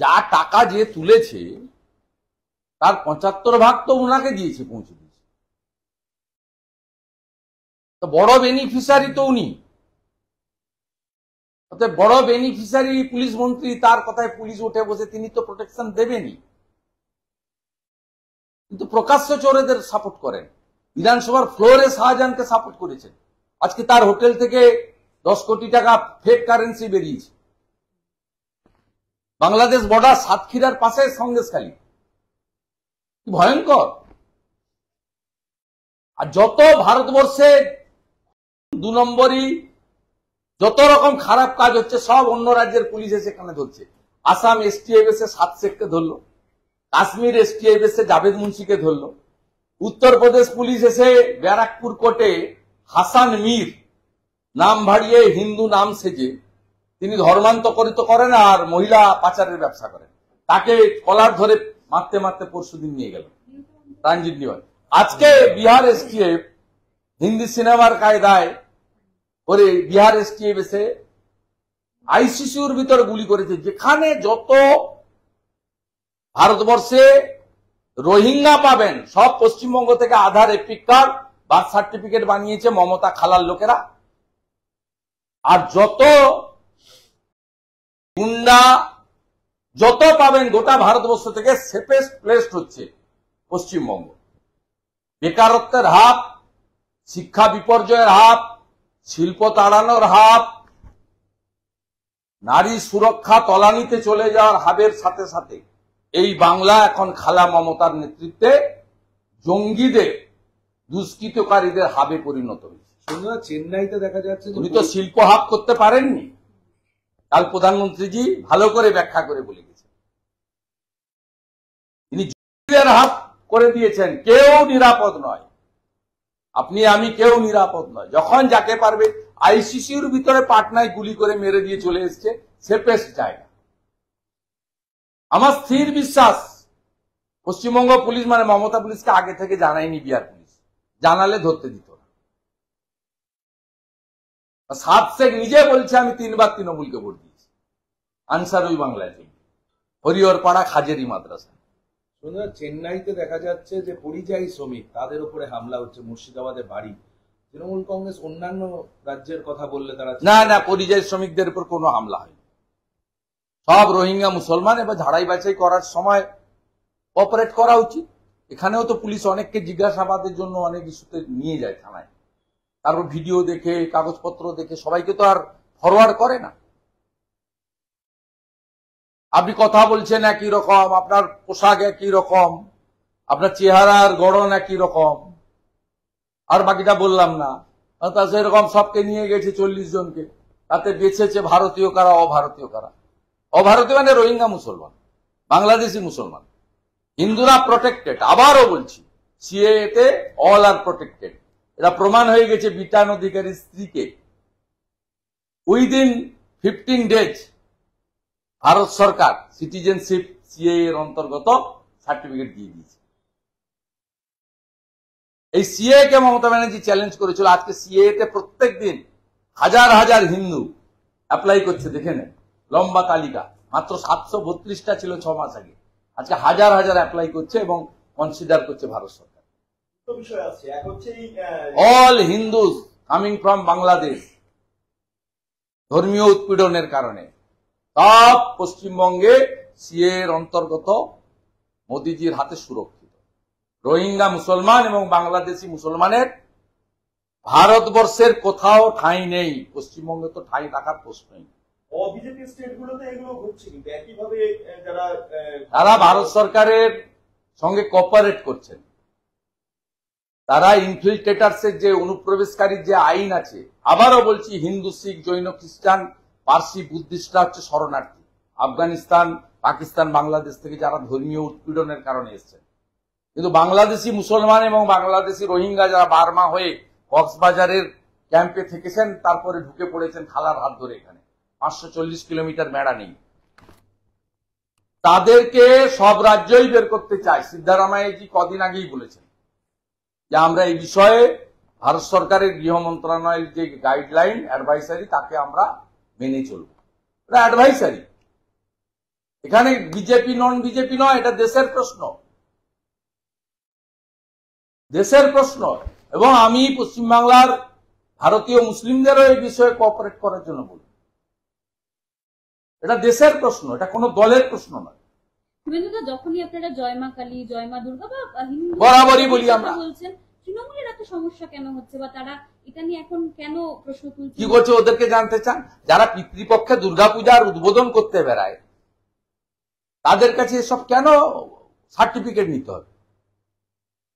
যা টাকা যে তুলেছে তার 75 ভাগ তো উনাকে দিয়েছে, পৌঁছে দিয়েছে। তো বড় বেনিফিশিয়ারি তো উনি, বড় বেনিফিশিয়ারি পুলিশ মন্ত্রী, তার কথায় পুলিশ উঠে বসে, তিনি তো প্রোটেকশন দেবেনই, কিন্তু প্রকাশ্য চোরেদের সাপোর্ট করেন। বিধানসভার ফ্লোরে শাহজাহানকে সাপোর্ট করেছেন, আজকে তার হোটেল থেকে 10 কোটি টাকা ফেক কারেন্সি বেরিয়েছে। বাংলাদেশ বর্ডার সাতক্ষীরার পাশে সন্দেশখালী, ভয়ঙ্কর। আর যত ভারতবর্ষে 2 নম্বরই যত রকম খারাপ কাজ হচ্ছে সব অন্য রাজ্যের পুলিশ এসে এখানে ধরছে। আসাম এসটিএফ এসে 7 শেখকে ধরলো, কাশ্মীর এসটিএফ এসে জাভেদ মুন্সিকে ধরলো, উত্তরপ্রদেশ পুলিশ এসে ব্যারাকপুর কোর্টে হাসান মীর নাম ভাড়িয়ে হিন্দু নাম সেজে, তিনি ধর্মান্তরিত করেন আর মহিলা পাচারের ব্যবসা করেন, তাকে কলার ধরে মারতে মারতে পরশুদিন নিয়ে গেল ট্রানজিট নিয়ে। আজকে বিহার এসটিএফ হিন্দি সিনেমার কায়দায় করে বিহার এসটিএফ এসে আইসিসিউর ভিতরে গুলি করেছে। যেখানে যত ভারতবর্ষে রোহিঙ্গা পাবেন সব পশ্চিমবঙ্গ থেকে আধার, এপিক কার্ড, বার্থ সার্টিফিকেট বানিয়েছে মমতা খালার লোকেরা। আর যত গুন্ডা যত পাবেন গোটা ভারতবর্ষ থেকে সেফেস্ট প্লেসড হচ্ছে পশ্চিমবঙ্গ। বেকারত্বের হাত, শিক্ষা বিপর্যয়ের হাত, শিল্প তাড়ানোর হাত, নারী সুরক্ষা তলানিতে চলে যাওয়ার হাবের সাথে সাথে এই বাংলা এখন খালা মমতার নেতৃত্বে জঙ্গিদের, দুষ্কৃতকারীদের হাবে পরিণত হয়েছে। চেন্নাইতে দেখা যাচ্ছে উনি তো শিল্প হাব করতে পারেননি, কাল প্রধানমন্ত্রীজি ভালো করে ব্যাখ্যা করে বলে গেছেন। তিনি জঙ্গিদের হাত করে দিয়েছেন, কেউ নিরাপদ নয়, আপনি আমি কেউ নিরাপদ নয়। যখন যাকে পারবে আইসিসির ভিতরে পাটনায় গুলি করে মেরে দিয়ে চলে এসছে, সেফেস্ট জায়গা। আমার স্থির বিশ্বাস পশ্চিমবঙ্গ পুলিশ মানে মমতা পুলিশকে আগে থেকে জানায়নি বিহার পুলিশ, জানালে ধরতে দিত না। সাদ শেখ নিজে বলছে আমি 3 বার তৃণমূলকে ভোট দিয়েছি, আনসারুল বাংলায়, হরিহরপাড়া খাজেরি মাদ্রাসা। চেন্নাইতে দেখা যাচ্ছে যে পরিযায়ী শ্রমিক তাদের উপরে হামলা হচ্ছে, মুর্শিদাবাদে বাড়ি। তৃণমূল কংগ্রেস অন্যান্য রাজ্যের কথা বললে তারা না, পরিযায়ী শ্রমিকদের উপর কোনো হামলা হয়নি। সব রোহিঙ্গা মুসলমান, এবার ঝাড়াই বাছাই করার সময় কোঅপারেট করা উচিত। এখানেও তো পুলিশ অনেককে জিজ্ঞাসাবাদের জন্য অনেক ইস্যুতে নিয়ে যায় থানায়, তারপর ভিডিও দেখে কাগজপত্র দেখে সবাইকে তো আর ফরওয়ার্ড করে না। আপনি কথা বলছেন একই রকম, আপনার পোশাক একই রকম, আপনার চেহারার গড়ন একই রকম, আর বাকিটা বললাম না। তা সেরকম সবকে নিয়ে গেছে 40 জনকে, তাতে বেছেছে ভারতীয় কারা অভারতীয় কারা। অভারতীয় মানে রোহিঙ্গা মুসলমান, বাংলাদেশি মুসলমান। হিন্দুরা প্রোটেক্টেড, আবারও বলছি সিএএতে অল আর প্রোটেক্টেড। এটা প্রমাণ হয়ে গেছে বিটান অধিকারীর স্ত্রীকে উইদিন 15 ডেজ ভারত সরকার সিটিজেনশিপ সিএএ এর অন্তর্গত সার্টিফিকেট দিয়ে দিয়েছে। এই সিএএ কে মমতা ব্যানার্জি চ্যালেঞ্জ করেছিল। আজকে সিএএ তে প্রত্যেক দিন হাজার হাজার হিন্দু অ্যাপ্লাই করছে, দেখে নেন লম্বা তালিকা। মাত্র 732টা ছিল 6 মাস আগে, আজকে হাজার হাজার অ্যাপ্লাই করছে এবং কনসিডার করছে ভারত সরকার। All Hindus coming from Bangladesh ধর্মীয় উৎপীড়নের কারণে সব পশ্চিমবঙ্গে সিএ এর অন্তর্গত মোদিজির হাতে সুরক্ষিত। রোহিঙ্গা মুসলমান এবং বাংলাদেশি মুসলমানের ভারতবর্ষের কোথাও ঠাঁই নেই, পশ্চিমবঙ্গে তো ঠাঁই রাখার প্রশ্নই। তারা ভারত সরকারের সঙ্গে কোঅপারেট করছেন, তারা ইনফিল্ট্রেটার্সের যে অনুপ্রবেশকারীর যে আইন আছে, আবারও বলছি হিন্দু, শিখ, জৈন, খ্রিস্টান, পার্সি, বুদ্ধিস্টরা হচ্ছে শরণার্থী আফগানিস্তান, পাকিস্তান, বাংলাদেশ থেকে যারা ধর্মীয় উৎপীড়নের কারণে এসেছেন। কিন্তু বাংলাদেশি মুসলমান এবং বাংলাদেশি রোহিঙ্গা যারা বার্মা হয়ে কক্সবাজারের ক্যাম্পে থেকেছেন, তারপরে ঢুকে পড়েছেন খালার হাত ধরে, এখানে 540 কিলোমিটার বেড়া নেই, তাদেরকে সব রাজ্যই বের করতে চায়। সিদ্ধারামাইয়াজি কদিন আগেই বলেছেন যে আমরা এই বিষয়ে ভারত সরকারের গৃহ মন্ত্রণালয়ের যে গাইডলাইন অ্যাডভাইসারি তাকে আমরা মেনে চলব। এটা অ্যাডভাইসারি, এখানে বিজেপি নন বিজেপি নয়, এটা দেশের প্রশ্ন, দেশের প্রশ্ন। এবং আমি পশ্চিমবাংলার ভারতীয় মুসলিমদেরও এই বিষয়ে কোঅপারেট করার জন্য বলি, এটা দেশের প্রশ্ন, এটা কোনো দলের প্রশ্ন নয়। শুভেন্দুদা, যখনই আপনারা জয় মা কালী, জয় মা দুর্গা বা হিন্দু বরাবরই বলি আমরা, বলছেন, তৃণমূলের এত সমস্যা কেন হচ্ছে বা তারা এটা নিয়ে এখন কেন প্রশ্ন তুলছে? কি করছে ওদেরকে জানতে চান? যারা পিতৃপক্ষে দুর্গাপূজার উদ্বোধন করতে বেড়ায় তাদের কাছে এসব কেন সার্টিফিকেট নিতে হবে?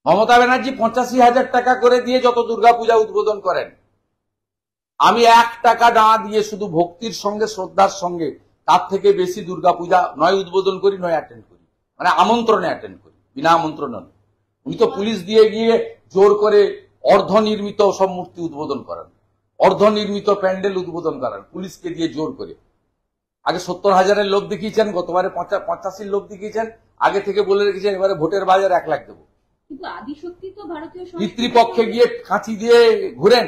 মমতা ব্যানার্জি 85,000 টাকা করে দিয়ে যত দুর্গাপূজা উদ্বোধন করেন, আমি 1 টাকা না দিয়ে শুধু ভক্তির সঙ্গে শ্রদ্ধার সঙ্গে তার থেকে বেশি দুর্গাপূজা নয় উদ্বোধন করি নয় অ্যাটেন্ড করি, মানে আমন্ত্রণে অ্যাটেন্ড করি, বিনা আমন্ত্রণে। উনি তো পুলিশ দিয়ে গিয়ে জোর করে অর্ধনির্মিত সব মূর্তি উদ্বোধন করেন, অর্ধনির্মিত প্যান্ডেল উদ্বোধন করেন পুলিশকে দিয়ে জোর করে। আগে 70,000-এর লোভ দেখিয়েছেন, গতবারে 85 লোভ দেখিয়েছেন, আগে থেকে বলে রেখেছেন এবারে ভোটের বাজার 1 লাখ দেবো। কিন্তু আদিশক্তি তো ভারতীয় পিতৃপক্ষে গিয়ে কাঁচি দিয়ে ঘুরেন,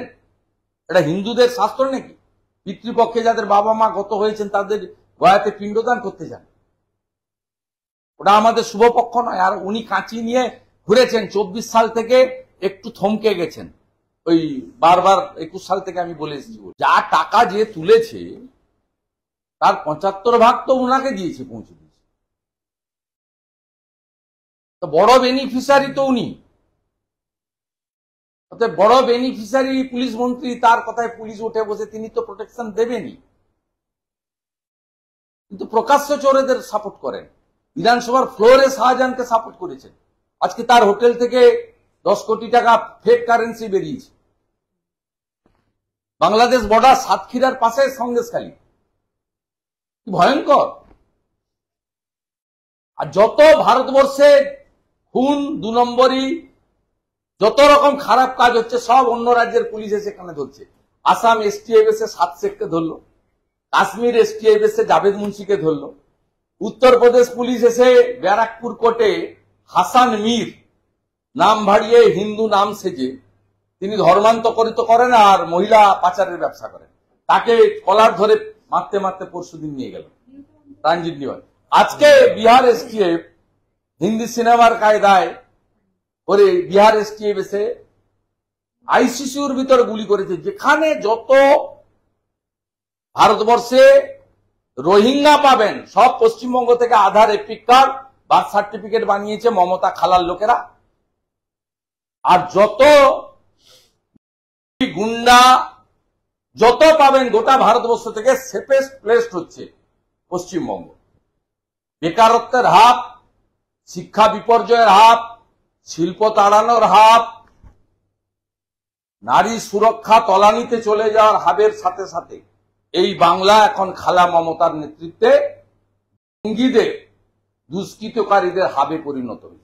এটা হিন্দুদের শাস্ত্র নাকি? পিতৃপক্ষে যাদের বাবা মা গত হয়েছেন তাদের গয়াতে পিণ্ডদান করতে যান, ওটা আমাদের শুভপক্ষ নয়। আর উনি কাঁচি নিয়ে ঘুরেছেন 24 সাল থেকে, একটু থমকে গেছেন, ওই বারবার 21 সাল থেকে আমি বলে এসেছি, যা টাকা যে তুলেছে তার 75 ভাগ তো উনাকে দিয়েছে, পৌঁছে দিয়েছে। তো বড় বেনিফিশিয়ারি তো উনি, বড় বেনিফিশিয়ারি পুলিশ মন্ত্রী, তার কথায় পুলিশ উঠে বসে, তিনি তো প্রোটেকশন দেবেনই, কিন্তু প্রকাশ্য চোরেদের সাপোর্ট করেন। বিধানসভার ফ্লোরে শাহজাহানকে সাপোর্ট করেছেন, আজকে তার হোটেল থেকে 10 কোটি টাকা ফেক কারেন্সি বেরিয়েছে। বাংলাদেশ বর্ডার সাতক্ষীরার পাশে সন্দেশখালী, কি ভয়ঙ্কর। আর যত ভারতবর্ষে খুন, 2 নম্বরই, যত রকম খারাপ কাজ হচ্ছে সব অন্য রাজ্যের পুলিশ এসে এখানে ধরছে। আসাম এসটিএফ এ 7 শেখকে ধরলো, কাশ্মীর এসটিএফ এসে জাভেদ মুন্সিকে ধরলো, উত্তরপ্রদেশ পুলিশ এসে ব্যারাকপুর কোর্টে হাসান মীর নাম ভাড়িয়ে হিন্দু নাম সেজে, তিনি ধর্মান্তরিত করেন আর মহিলা পাচারের ব্যবসা করেন, তাকে কলার ধরে মারতে মারতে পরশুদিন নিয়ে গেল ট্রানজিট নিয়ে। আজকে বিহার এসটিএফ হিন্দি সিনেমার কায়দায় করে বিহার এসটিএফ এসে আইসিসিউর ভিতরে গুলি করেছে, যেখানে যত ভারতবর্ষে রোহিঙ্গা পাবেন সব পশ্চিমবঙ্গ থেকে আধার, এপিক কার্ড, বার্থ সার্টিফিকেট বানিয়েছে মমতা খালার লোকেরা। আর যত গুন্ডা যত পাবেন গোটা ভারতবর্ষ থেকে সেফেস্ট প্লেসড হচ্ছে পশ্চিমবঙ্গ। বেকারত্বের হাব, শিক্ষা বিপর্যয়ের হাব, শিল্প তাড়ানোর হাব, নারী সুরক্ষা তলানিতে চলে যাওয়ার হাবের সাথে সাথে এই বাংলা এখন খালা মমতার নেতৃত্বে জঙ্গিদের, দুষ্কৃতকারীদের হাবে পরিণত হয়েছে।